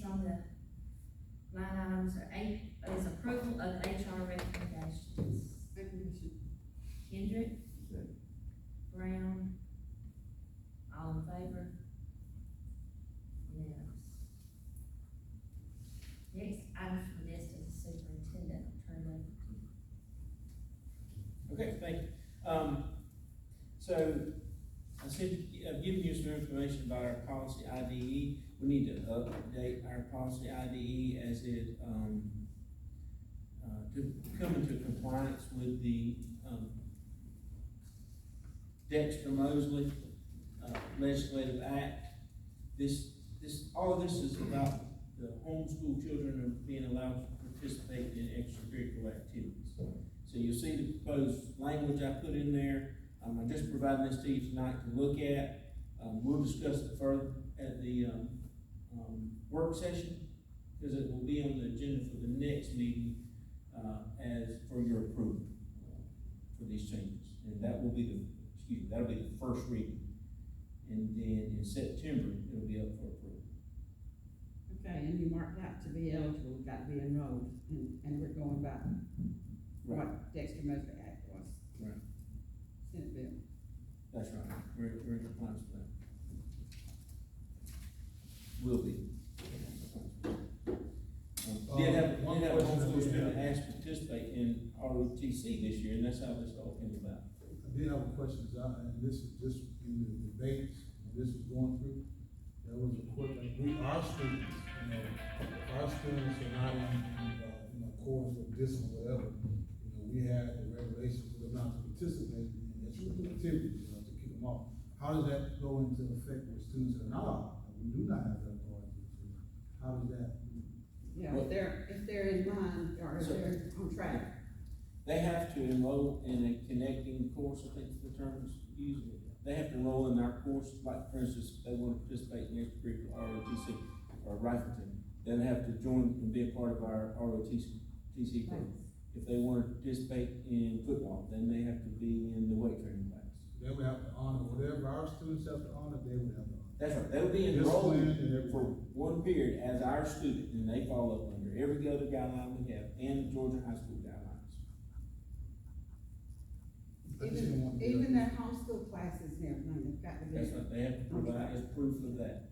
on the line items are is approval of HR recommendations. Kendrick? Brown? All in favor? Unanimous. Next item for the list is the superintendent, I'll turn it over to you. Okay, thank you. So, I said, I've given you some information about our policy IDE. We need to update our policy IDE as it, to come into compliance with the, Dexter-Mosley, legislative act. All of this is about the homeschool children are being allowed to participate in extracurricular activities. So you'll see the proposed language I put in there. I'm just providing this to you tonight to look at. We'll discuss it further at the, work session, because it will be on the agenda for the next meeting, as for your approval, for these changes. And that will be that'll be the first reading. And then in September, it'll be up for approval. Okay, and you marked out to be eligible, got to be enrolled, and we're going by what Dexter Mosley Act was. Right. Senate bill. That's right, we're in compliance with that. Will be. Did have a homeschool student ask to participate in ROTC this year, and that's how this all came about. I did have a question, and this is just in the debates, when this was going through, there was a question, our students, if our students are not in accordance with this or whatever, we have the regulations for them not to participate in extracurricular activities, to keep them off. How does that go into effect with students that are not allowed? We do not have that authority, so how does that? Yeah, if they're in line, or if they're on track. They have to enroll in a connecting course, I think the term is used. They have to enroll in our course, like for instance, if they want to participate in extracurricular ROTC or rifle team, then they have to join and be a part of our ROTC program. If they want to participate in football, then they have to be in the weight training class. They would have to honor whatever our students have to honor, they would have to honor. That's right, they'll be enrolled for one period as our student, and they fall up under every other guideline we have, and the Georgia high school guidelines. Even their homeschool classes and everything, they've got to be. That's right, they have to provide us proof of that.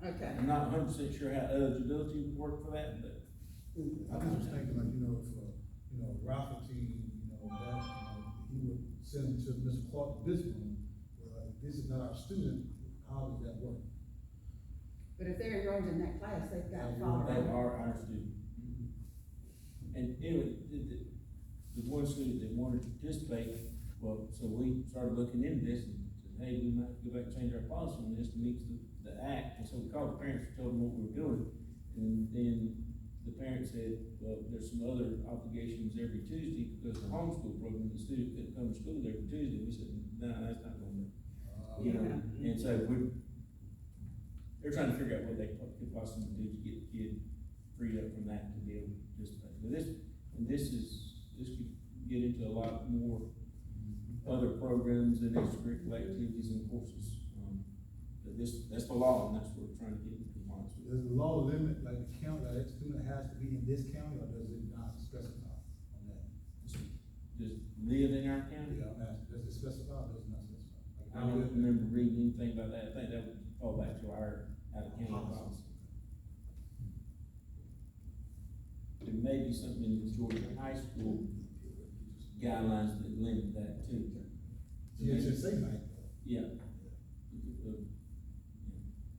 Okay. I'm not 100% sure how eligibility would work for that, but. I just was thinking like, if, rifle team, that, he would send them to Mr. Clark this one, well, this is not our student, how does that work? But if they're enrolled in that class, they've got to follow. They are our student. And anyway, the one student that wanted to participate, well, so we started looking into this and said, hey, we might go back and change our policy on this to meet the act. And so we called the parents and told them what we were doing. And then the parents said, well, there's some other obligations every Tuesday because of the homeschool program, the student couldn't come to school every Tuesday. We said, no, that's not going to work. And so they're trying to figure out what they could possibly do to get the kid freed up from that to be able to participate. But this could get into a lot more other programs and extracurricular activities and courses. But that's the law, and that's what we're trying to get in compliance with. Does the law limit, like the county, that student has to be in this county, or does it not specify on that? Just live in our county? Yeah, I'm asking, does it specify or does it not specify? Like, I don't remember reading anything about that. I think that would fall back to our out-of-county policy. There may be something in the Georgia high school guidelines that limit that too. GSSA might. Yeah.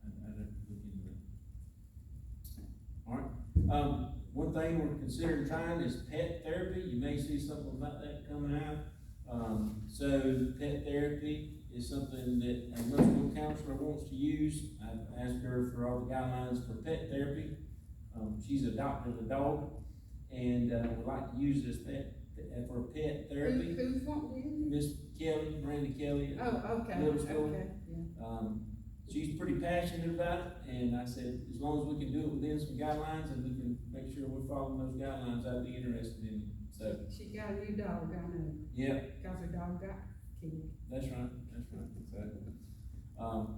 I'd have to look into that. All right, one thing we're considering trying is pet therapy. You may see something about that coming out. So pet therapy is something that a middle school counselor wants to use. I've asked her for all the guidelines for pet therapy. She's adopted a dog and would like to use this pet for pet therapy. Who's wanting to use it? Miss Kelly, Brandy Kelly. Oh, okay, Middle school. okay, yeah. She's pretty passionate about it, and I said, as long as we can do it within some guidelines and we can make sure we're following those guidelines, I'd be interested in it, so. She got a new dog, I know, Yeah, cause her dog got killed. that's right, so.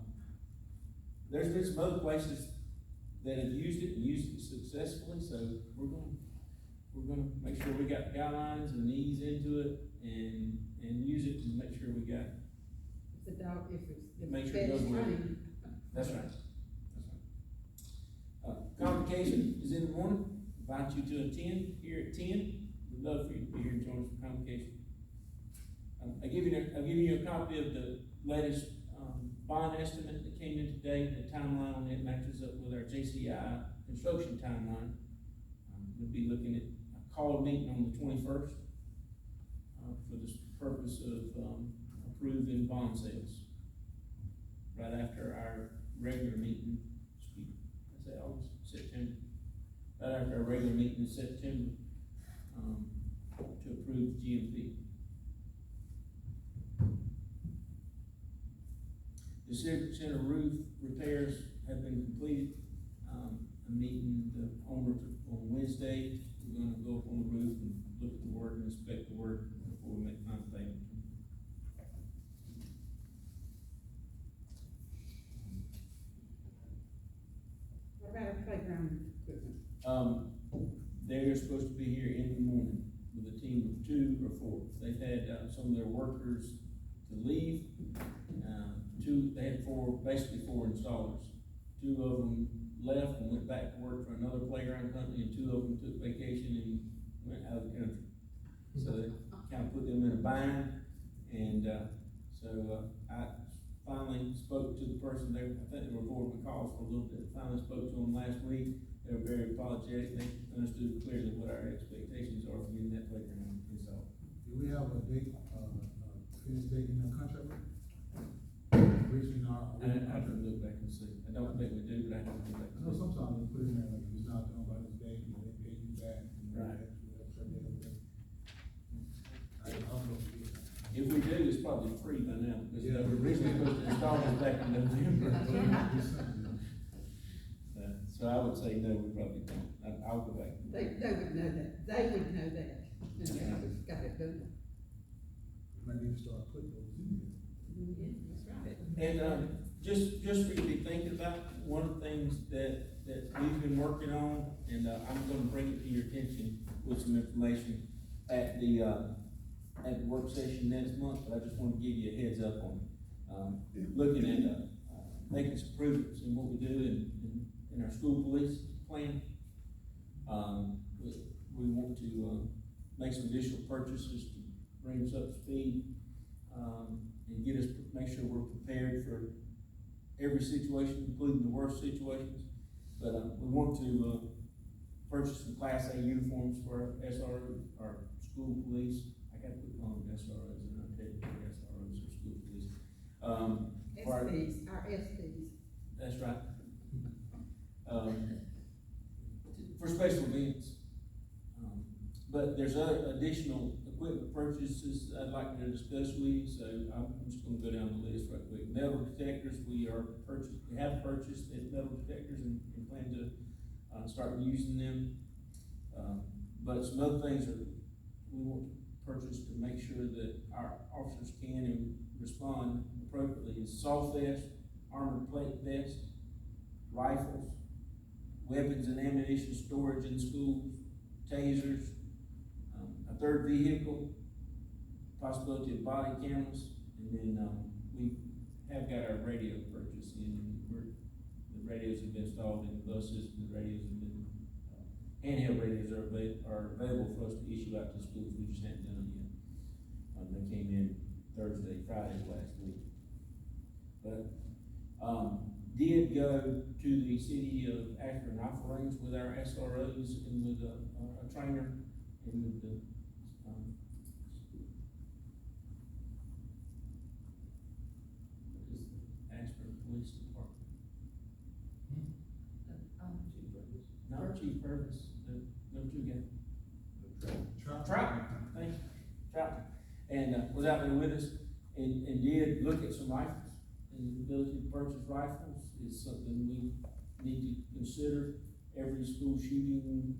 There's been some other places that have used it and used it successfully, so we're gonna make sure we got guidelines and ease into it and use it and make sure we got, If the dog, if it's the Make best sure it goes well. trained. that's right. Convocation is in the morning, invite you to attend here at 10, we'd love for you to be here and join us for convocation. I've given you a copy of the latest, bond estimate that came in today, the timeline on it matches up with our JCI construction timeline. We'll be looking at a call meeting on the 21st, for the purpose of, approving bond sales. Right after our regular meeting, September, right after our regular meeting in September, to approve the GMP. The Civic Center roof repairs have been completed. I'm meeting the owner on Wednesday. We're gonna go up on the roof and look at the work and inspect the work before we make final payment. What about our playground equipment? They're supposed to be here in the morning with a team of 2 or 4. They've had, some of their workers to leave. They had basically four installers. 2 of them left and went back to work for another playground company, and 2 of them took vacation and went out of the country. So they kind of put them in a bind, and, I finally spoke to the person there. I think they were avoiding my calls for a little bit. Finally spoke to them last week. They were very apologetic. They understood clearly what our expectations are for getting that playground installed. Do we have a date, finish date in the contract? Reaching our. I have to look back and see. I don't think we do, but I have to look back I and know see. sometimes we put in there, like, if it's not done by this date, you know, they pay you back. And Right. I don't know if we. If we do, it's probably free by now, because they Yeah. were originally supposed to install it back in November. So I would say no, we probably don't. I'll go back. They would know that, they would know that, and they always got it done. We might need to start putting those in there. Yeah, that's right. And, just for you to be thinking about, one of the things that we've been working on, and, I'm gonna bring it to your attention with some information at the work session next month, but I just wanna give you a heads up on it. Looking at, making some improvements in what we do in our school police plan. We want to, make some additional purchases to bring us up to speed, and get us, make sure we're prepared for every situation, including the worst situations. But, we want to, purchase some Class A uniforms for our SRO, our school police. I gotta put on SROs, and I'm technically SROs or school police. For our- SPs, our SPs. That's right. For special events. But there's other additional equipment purchases I'd like to discuss with you, so I'm just gonna go down the list right quick. Metal detectors, we have purchased metal detectors and plan to, start using them. But some other things that we want to purchase to make sure that our officers can and respond appropriately is saw vest, armored plate vest, rifles, weapons and ammunition storage in schools, tasers, a third vehicle, possibility of body cameras, and then, we have got our radio purchase in, the radios have been installed in the buses, the radios have been, handheld radios are available for us to issue out to schools, we just haven't done it yet. They came in Friday of last week. But, did go to the city of Akron Rifle Range with our SROs and with a trainer and with the, Ashburn Police Department. Not Chief Purvis, the number 2 guy. Trout, thank you, Trout. And, was out there with us and did look at some rifles. And the ability to purchase rifles is something we need to consider. Every school shooting,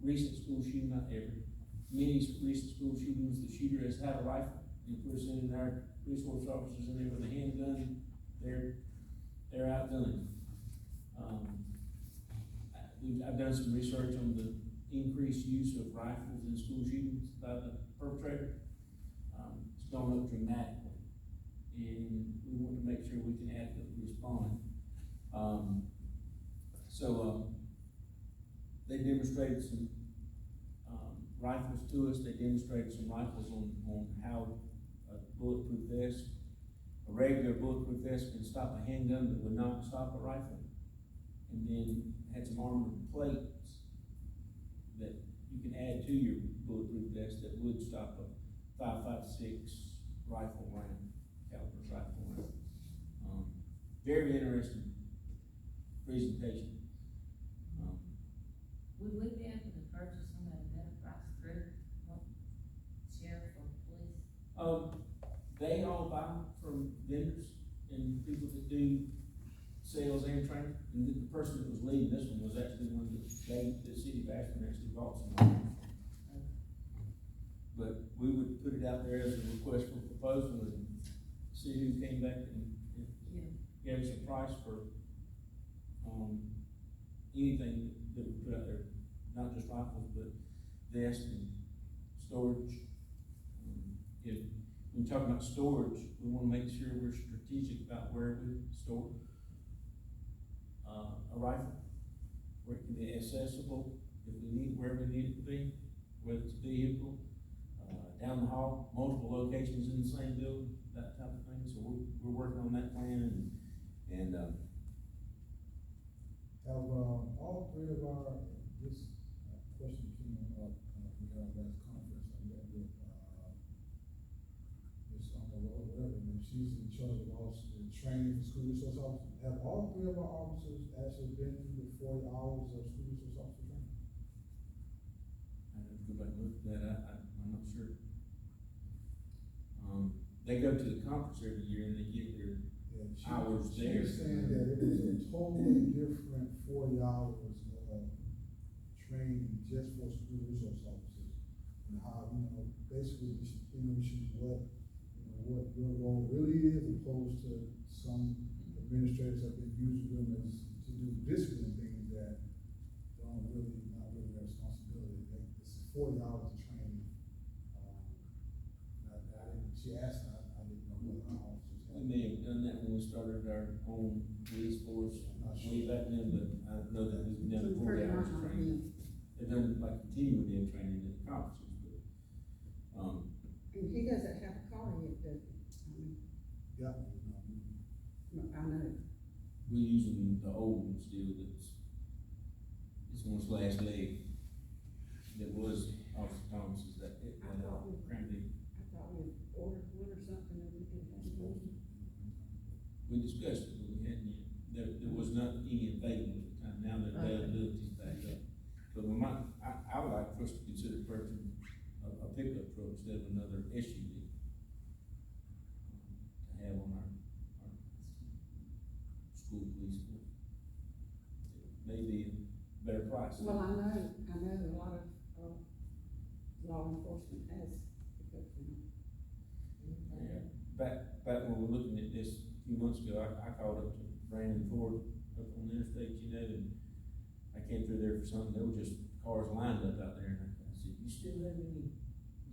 recent school shooting, not every, many recent school shootings, the shooter has had a rifle. If we're sending our resource officers in there with a handgun, they're outgunned. I've done some research on the increased use of rifles in school shootings by the perpetrator. It's gone up dramatically, and we want to make sure we can adequately respond. They demonstrated some, rifles to us, they demonstrated some rifles on how a bulletproof vest, a regular bulletproof vest can stop a handgun but would not stop a rifle. And then had some armored plates that you can add to your bulletproof vest that would stop a 5.56 rifle round, caliber rifle round. Very interesting presentation. Would we be able to purchase them at a better price through sheriff or police? They all buy from vendors and people that do sales and training. And the person that was leading this one was actually one that the city of Ashburn actually bought some of them. But we would put it out there as a request for proposal and see who came back and gave us a price for, anything that we put out there, not just rifles, but vests and storage. If we talk about storage, we wanna make sure we're strategic about where we store a rifle, where it can be accessible, if we need, where we need it to be, whether it's a vehicle, down the hall, multiple locations in the same building, that type of thing. So we're working on that plan and Have, all three of our, this question came up, we had our last conference, I met with, Ms. Road, whatever, and she's in charge of all the training for school resource officers. Have all three of our officers actually been through the 40 hours of school resource officer training? I have to go back and look at that, I'm not sure. They go to the conference every year and they get their hours She there. was saying that it was a totally different 40 hours of training just for school resource officers. And how, basically distinguishing what your role really is, opposed to some administrators have been using them as to do discipline things that not really their responsibility. This is 40 hours of training. She asked, I didn't know whether our officers We may have done that when we started our own police force way back then, but I know that we've done 40 hours of training. They've done like continuing training at the conferences, but, And he doesn't have a car yet, does he? Yeah. I know. we're using the old one still it's on its last leg. That was Officer Thomas's, Cranby. I thought we ordered one or something and we didn't have one. We discussed it, but we hadn't yet. There was not any available at the time, now the availability's back up. But I would like for us to consider purchasing a pickup truck instead of another SUV. To have on our school police force. It may be a better price. Well, I know a lot of, law enforcement has pickups in them. Yeah, back when we were looking at this a few months ago, I called up to Brandon Ford up on the interstate, and I came through there for something, there were just cars lined up out there, and I said,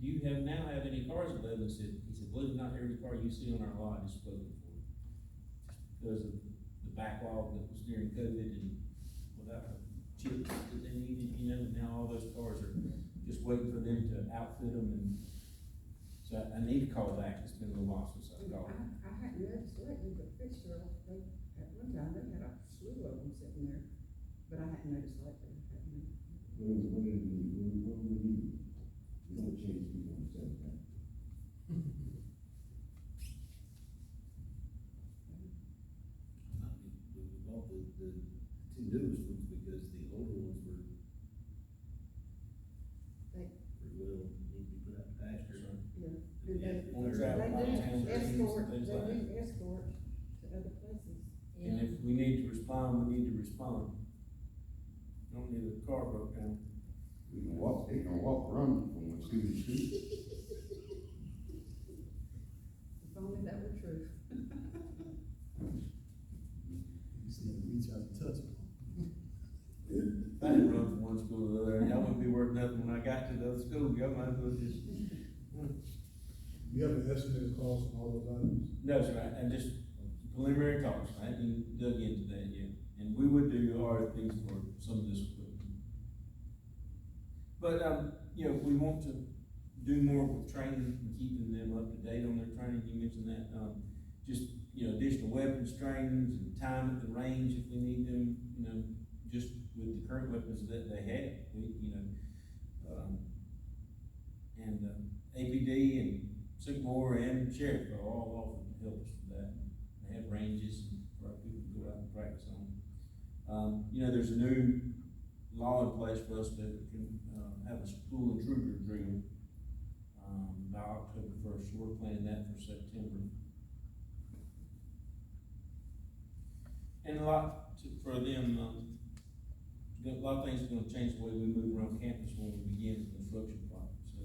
do you now have any cars available? He said, believe it or not, every car you see on our lot is spoken for. Because of the backlog that was during COVID and without the chips that they needed, and now all those cars are just waiting for them to outfit them, and so I need to call back, it's been a little while since I called. I hadn't noticed lately, but Fitzgerald, at one time, they had a slew of them sitting there, but I hadn't noticed lately. What do we need? We don't change people on the same time. We bought the two newest ones because the older ones were pretty well need to be put out to pasture. Yeah. We had On the travel, They do town, escort, things like that. escort to other places. And if we need to respond, we need to respond. Don't need a car broke down. They can walk, run from one school to school. If only that were true. You see them reach out and touch them. Back got to the other school, y'all might as well just. You have an estimated cost on all those items? No, sir, and just preliminary talks, I haven't dug into that yet, and we would do RFPs for some of this equipment. But, you know, we want to do more with training and keeping them up to date on their training, you mentioned that, just, you know, additional weapons trainings and time at the range if we need them, you know, just with the current weapons that they have, we, you know, APD and Sycamore and Sheriff are all offered to help us with that. They have ranges for our people to go out and practice on. You know, there's a new law in place for us that we can, have a school intruder drill, by October 1st, so we're planning that for September. And a lot for them, a lot of things are gonna change the way we move around campus when we begin the construction project, so,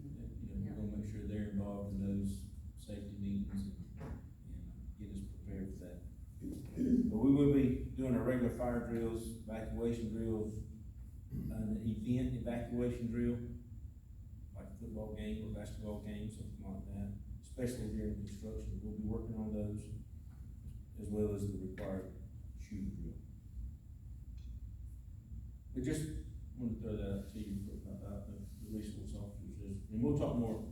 you know, we're gonna make sure they're involved in those safety meetings and get us prepared for that. But we will be doing our regular fire drills, evacuation drills, an event evacuation drill, like a football game or basketball game, something like that, especially during construction. We'll be working on those, as well as the required shooting drill. But just wanted to throw that out to you about the resource officers, and we'll talk more